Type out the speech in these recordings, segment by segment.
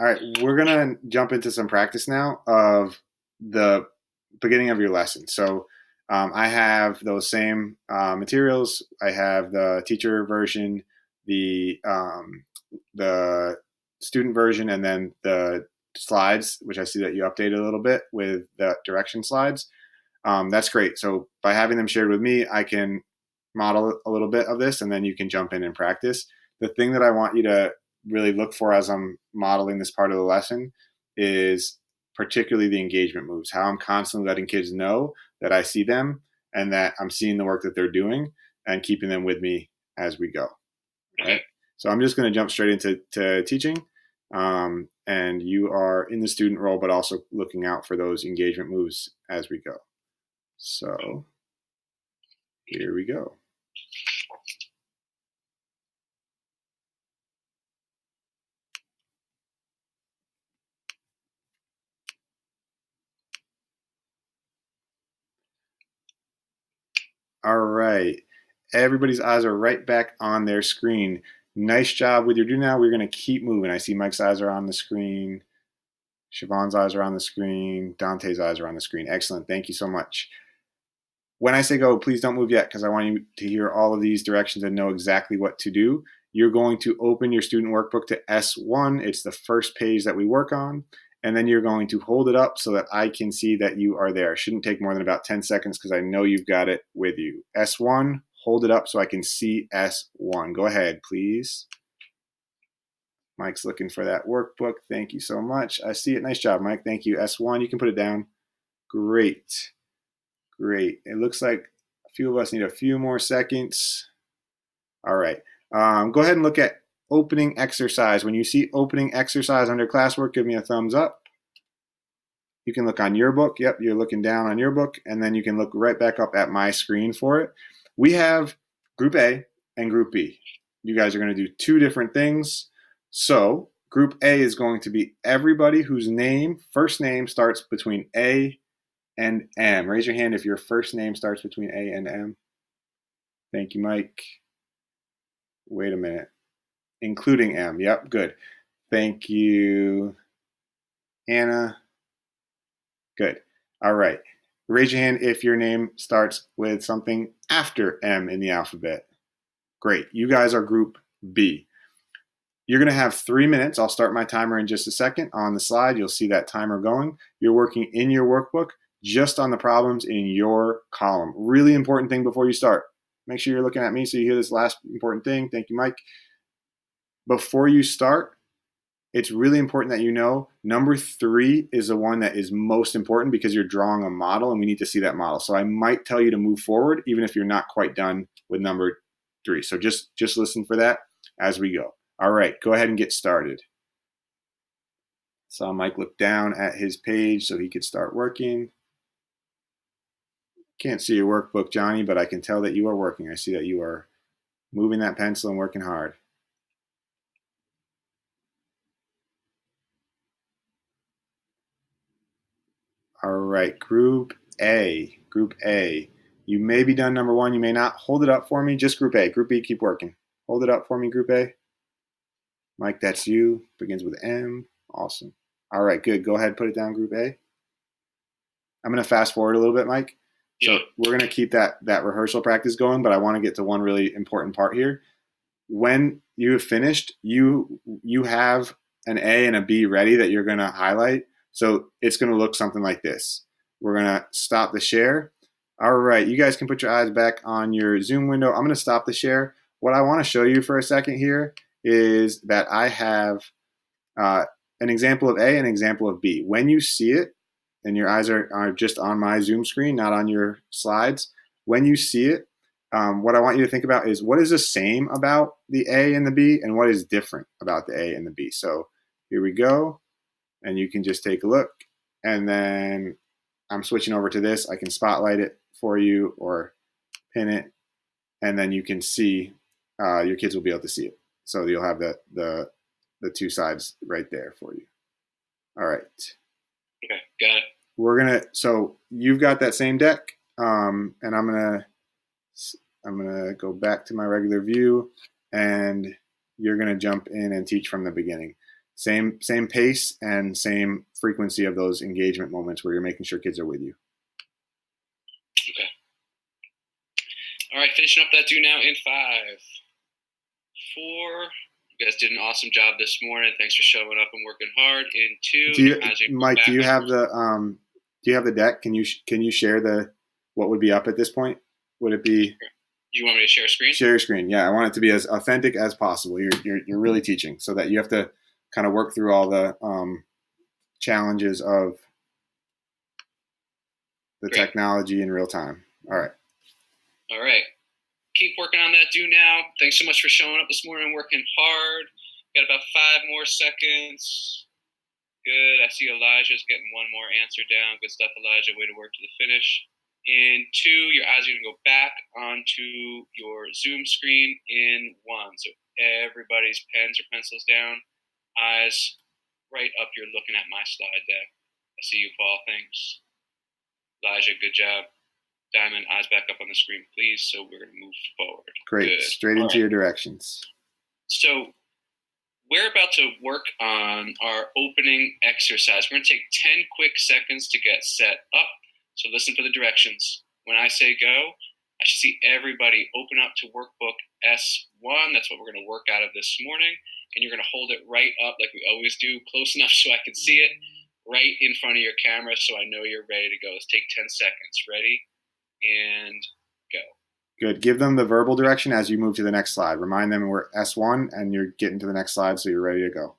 All right, we're going to jump into some practice now of the beginning of your lesson. So I have those same materials. I have the teacher version, the student version, and then the slides, which I see that you updated a little bit with the direction slides. That's great. So by having them shared with me, I can model a little bit of this, and then you can jump in and practice. The thing that I want you to really look for as I'm modeling this part of the lesson is particularly the engagement moves, how I'm constantly letting kids know that I see them and that I'm seeing the work that they're doing and keeping them with me as we go. Right? So I'm just going to jump straight into teaching. And you are in the student role, but also looking out for those engagement moves as we go. So here we go. All right. Everybody's eyes are right back on their screen. Nice job with your do now. We're going to keep moving. I see Mike's eyes are on the screen. Siobhan's eyes are on the screen. Dante's eyes are on the screen. Excellent. Thank you so much. When I say go, please don't move yet because I want you to hear all of these directions and know exactly what to do. You're going to open your student workbook to S1. It's the first page that we work on. And then you're going to hold it up so that I can see that you are there. It shouldn't take more than about 10 seconds because I know you've got it with you. S1, hold it up so I can see S1. Go ahead, please. Mike's looking for that workbook. Thank you so much. I see it. Nice job, Mike. Thank you. S1, you can put it down. Great. Great. It looks like a few of us need a few more seconds. All right. Go ahead and look at opening exercise. When you see opening exercise under classwork, give me a thumbs up. You can look on your book. Yep, you're looking down on your book, and then you can look right back up at my screen for it. We have Group A and Group B. You guys are going to do two different things. So Group A is going to be everybody whose first name starts between A and M. Raise your hand if your first name starts between A and M. Thank you, Mike. Wait a minute. Including M. Yep, good. Thank you, Anna. Good. All right. Raise your hand if your name starts with something after M in the alphabet. Great. You guys are Group B. You're going to have 3 minutes. I'll start my timer in just a second. On the slide, you'll see that timer going. You're working in your workbook just on the problems in your column. Really important thing before you start. Make sure you're looking at me so you hear this last important thing. Thank you, Mike. Before you start, it's really important that you know number 3 is the one that is most important because you're drawing a model and we need to see that model. So I might tell you to move forward even if you're not quite done with number 3. So just listen for that as we go. All right, go ahead and get started. Saw Mike look down at his page so he could start working. Can't see your workbook, Johnny, but I can tell that you are working. I see that you are moving that pencil and working hard. All right, Group A. Group A. You may be done number 1. You may not. Hold it up for me. Just Group A. Group B, keep working. Hold it up for me, Group A. Mike, that's you. Begins with M. Awesome. All right, good. Go ahead, put it down, Group A. I'm going to fast forward a little bit, Mike. So we're going to keep that rehearsal practice going, but I want to get to one really important part here. When you have finished, you have an A and a B ready that you're going to highlight. So it's going to look something like this. We're going to stop the share. All right, you guys can put your eyes back on your Zoom window. I'm going to stop the share. What I want to show you for a second here is that I have an example of A and an example of B. When you see it, and your eyes are just on my Zoom screen, not on your slides, when you see it, what I want you to think about is what is the same about the A and the B and what is different about the A and the B. So here we go. And you can just take a look. And then I'm switching over to this. I can spotlight it for you or pin it. And then you can see, your kids will be able to see it. So you'll have the two sides right there for you. All right. Okay, got it. So you've got that same deck. And I'm gonna go back to my regular view and you're gonna jump in and teach from the beginning. Same pace and same frequency of those engagement moments where you're making sure kids are with you. Okay. All right, finishing up that do now in 5, 4. You guys did an awesome job this morning. Thanks for showing up and working hard. In 2, Mike, do you have the deck? Can you share what would be up at this point? Would it be? You want me to share screen? Share screen. Yeah, I want it to be as authentic as possible. You're really teaching, so that you have to kind of work through all the challenges of the technology in real time. All right. Keep working on that do now. Thanks so much for showing up this morning and working hard. Got about 5 more seconds. Good. I see Elijah's getting one more answer down. Good stuff, Elijah. Way to work to the finish. In 2, your eyes are going to go back onto your Zoom screen. In 1, so everybody's pens or pencils down. Eyes right up. You're looking at my slide deck. I see you, Paul. Thanks. Elijah, good job. Diamond, eyes back up on the screen, please. So we're going to move forward. Great. Good. Straight into your directions. So we're about to work on our opening exercise. We're going to take 10 quick seconds to get set up. So listen for the directions. When I say go, I should see everybody open up to workbook S1. That's what we're going to work out of this morning. And you're going to hold it right up like we always do, close enough so I can see it, right in front of your camera so I know you're ready to go. Let's take 10 seconds. Ready? And go. Good. Give them the verbal direction as you move to the next slide. Remind them we're S1 and you're getting to the next slide, so you're ready to go.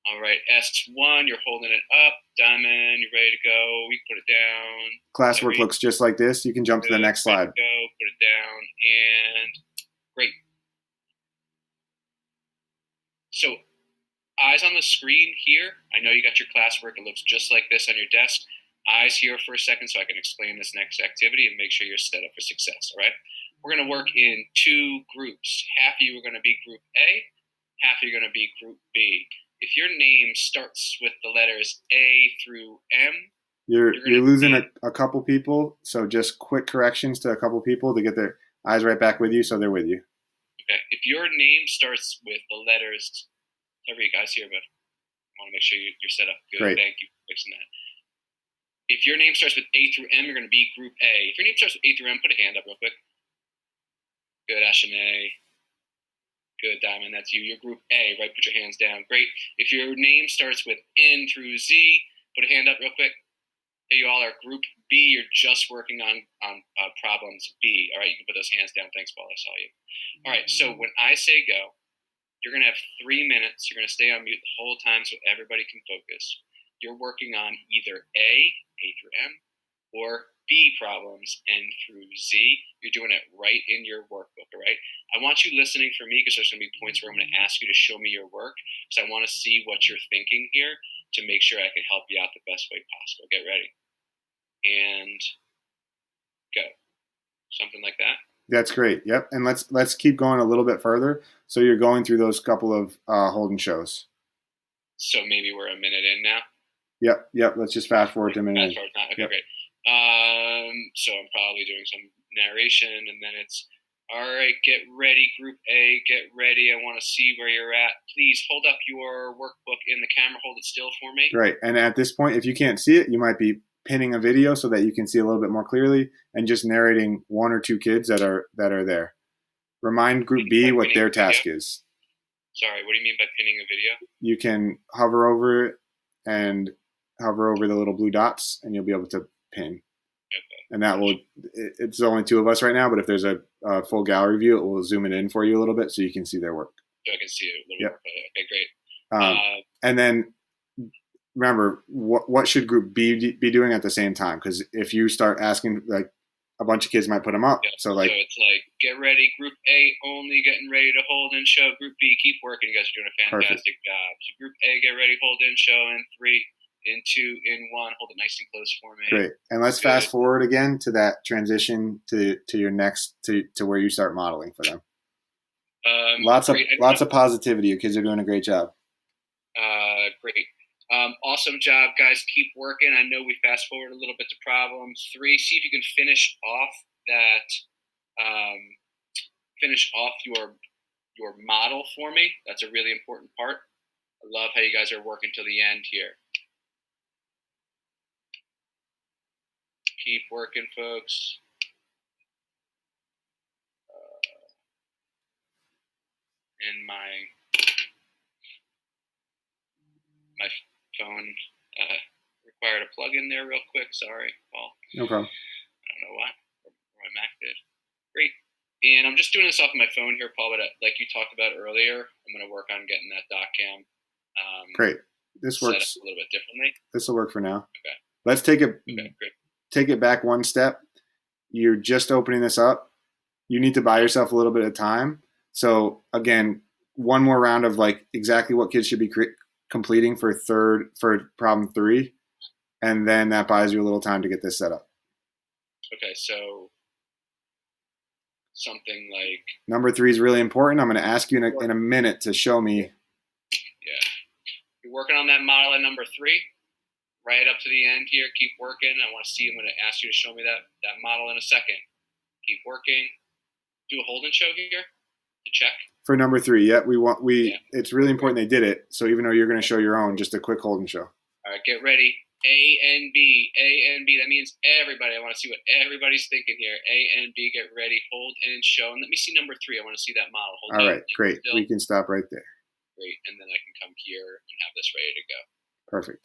All right, S1, you're holding it up. Diamond, you're ready to go. We can put it down. Classwork looks just like this. You can jump to the next slide. Go, put it down, and great. So eyes on the screen here. I know you got your classwork. It looks just like this on your desk. Eyes here for a second so I can explain this next activity and make sure you're set up for success, all right? We're going to work in 2 groups. Half of you are going to be group A, half of you are going to be group B. If your name starts with the letters A through M, you're losing a couple people, so just quick corrections to a couple people to get their eyes right back with you so they're with you. Okay, if your name starts with the letters, how are you guys here, bud? I want to make sure you're set up. Good, great. Thank you for fixing that. If your name starts with A through M, you're going to be group A. If your name starts with A through M, put a hand up real quick. Good, Ashane. Good, Diamond, that's you. You're group A, right? Put your hands down. Great. If your name starts with N through Z, put a hand up real quick. Hey, you all are group B. You're just working on problems B. All right, you can put those hands down. Thanks, Paul. I saw you. All right, so when I say go, you're going to have 3 minutes. You're going to stay on mute the whole time so everybody can focus. You're working on either A through M, or B problems, N through Z. You're doing it right in your workbook, all right? I want you listening for me because there's going to be points where I'm going to ask you to show me your work because I want to see what you're thinking here to make sure I can help you out the best way possible. Get ready. And go. Something like that. That's great. Yep. And let's keep going a little bit further. So you're going through those couple of hold and shows. So maybe we're a minute in now. Yep. Let's just fast forward to a minute. Okay, yep. Great. So I'm probably doing some narration, and then it's, all right, get ready, group A, get ready. I want to see where you're at. Please hold up your workbook in the camera. Hold it still for me. Right. And at this point, if you can't see it, you might be pinning a video so that you can see a little bit more clearly and just narrating 1 or 2 kids that are there. Remind group B what their task is. Sorry, what do you mean by pinning a video? You can hover over it and hover over the little blue dots, and you'll be able to pin. Okay. And that will, it's only 2 of us right now, but if there's a full gallery view, it will zoom it in for you a little bit so you can see their work. So I can see it a little bit. Okay, great. And then remember, what should group B be doing at the same time? Because if you start asking, like, a bunch of kids might put them up. Yeah. So it's like, get ready, group A only getting ready to hold and show. Group B, keep working. You guys are doing a fantastic job. So group A, get ready, hold and show. In 3, in 2, in 1. Hold it nice and close for me. Great. And let's fast forward again to that transition to your next, to where you start modeling for them. Lots of positivity. Your kids are doing a great job. Great. Awesome job, guys. Keep working. I know we fast forward a little bit to problems. 3, see if you can finish off your model for me. That's a really important part. I love how you guys are working till the end here. Keep working, folks. And my phone required a plug in there real quick. Sorry, Paul. No problem. I don't know why. My Mac did. Great. And I'm just doing this off of my phone here, Paul, but like you talked about earlier, I'm going to work on getting that doc cam Great. This set works up a little bit differently. This will work for now. Okay. Let's take it great. Take it back one step. You're just opening this up. You need to buy yourself a little bit of time. So again, one more round of like exactly what kids should be completing for problem 3, and then that buys you a little time to get this set up. Okay, so something like number 3 is really important. I'm going to ask you in a minute to show me. Yeah, you're working on that model at number 3, right up to the end here. Keep working. I want to see. I'm going to ask you to show me that model in a second. Keep working. Do a hold and show here to check. For number 3, it's really important they did it. So even though you're going to show your own, just a quick hold and show. All right, get ready. A and B. That means everybody. I want to see what everybody's thinking here. A and B, get ready. Hold and show. And let me see number 3. I want to see that model. Hold All right, great. We can stop right there. Great, and then I can come here and have this ready to go. Perfect.